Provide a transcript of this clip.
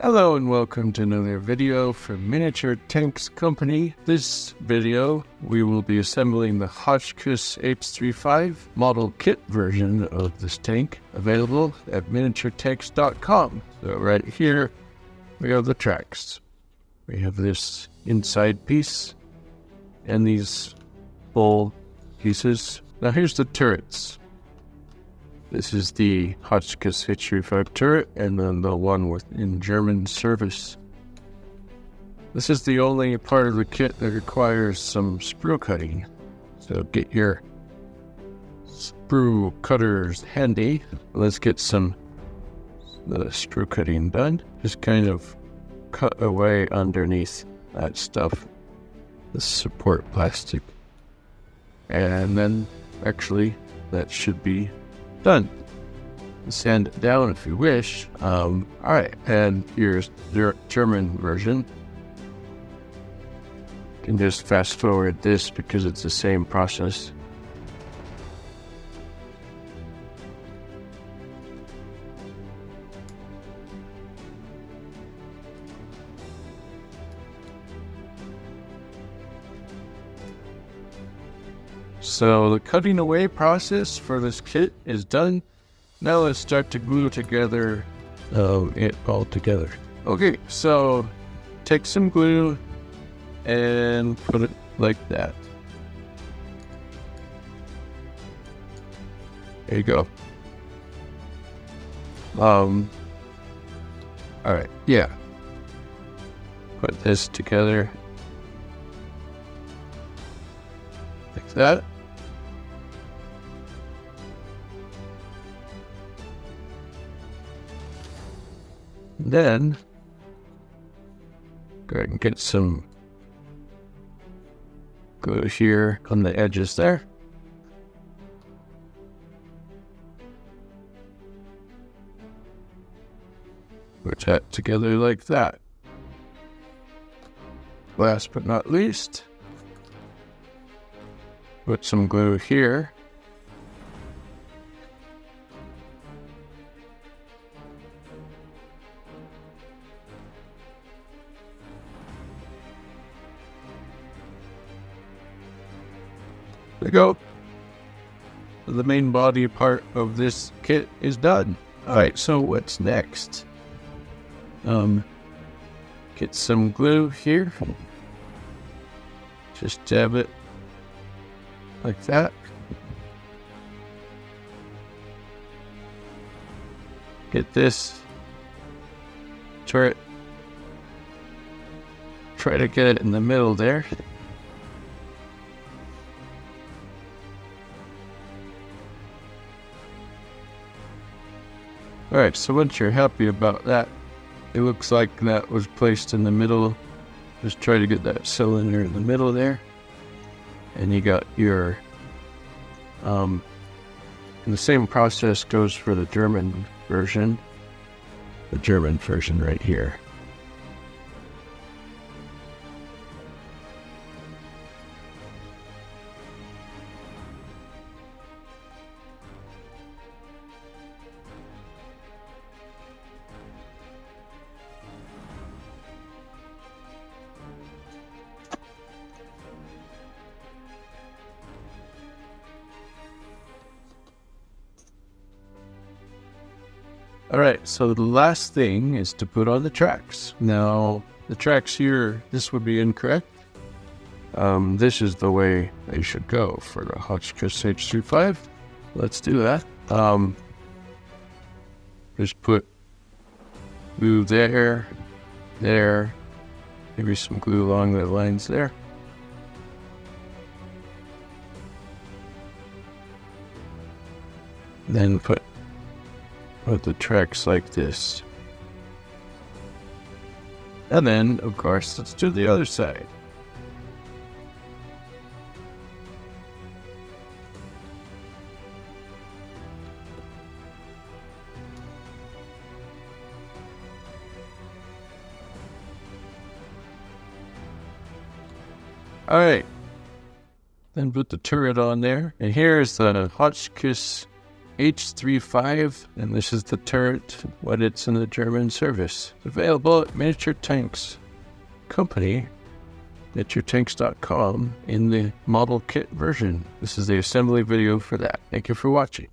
Hello and welcome to another video from Miniature Tanks Company. This video, we will be assembling the Hotchkiss H35 model kit version of this tank, available at miniaturetanks.com. So right here, we have the tracks. We have this inside piece and these full pieces. Now here's the turrets. This is the Hotchkiss H35 turret, and then the one in German service. This is the only part of the kit that requires some sprue cutting. So get your sprue cutters handy. Let's get some sprue cutting done. Just kind of cut away underneath that stuff, the support plastic. And then, actually, that should be done. Sand it down if you wish. Alright, and here's the German version. You can just fast forward this because it's the same process. So the cutting away process for this kit is done. Now let's start to glue together it all together. Okay, so take some glue and put it like that. There you go. Alright, yeah. Put this together like that. Then, go ahead and get some glue here on the edges there. Put that together like that. Last but not least, put some glue here. There you go. The main body part of this kit is done. Alright, so what's next? Get some glue here. Just dab it like that. Get this turret. Try to get it in the middle there. Alright, so once you're happy about that, it looks like that was placed in the middle. Just try to get that cylinder in the middle there. And you got your, and the same process goes for the German version. The German version right here. Alright, so the last thing is to put on the tracks. Now, the tracks here, this would be incorrect. This is the way they should go for the Hotchkiss H35. Let's do that. Just put glue there, maybe some glue along the lines there. Then put the tracks like this. And then, of course, let's do the other side. Alright. Then put the turret on there. And here's the Hotchkiss H35, and this is the turret when it's in the German service. It's available at Miniature Tanks Company, miniaturetanks.com, in the model kit version. This is the assembly video for that. Thank you for watching.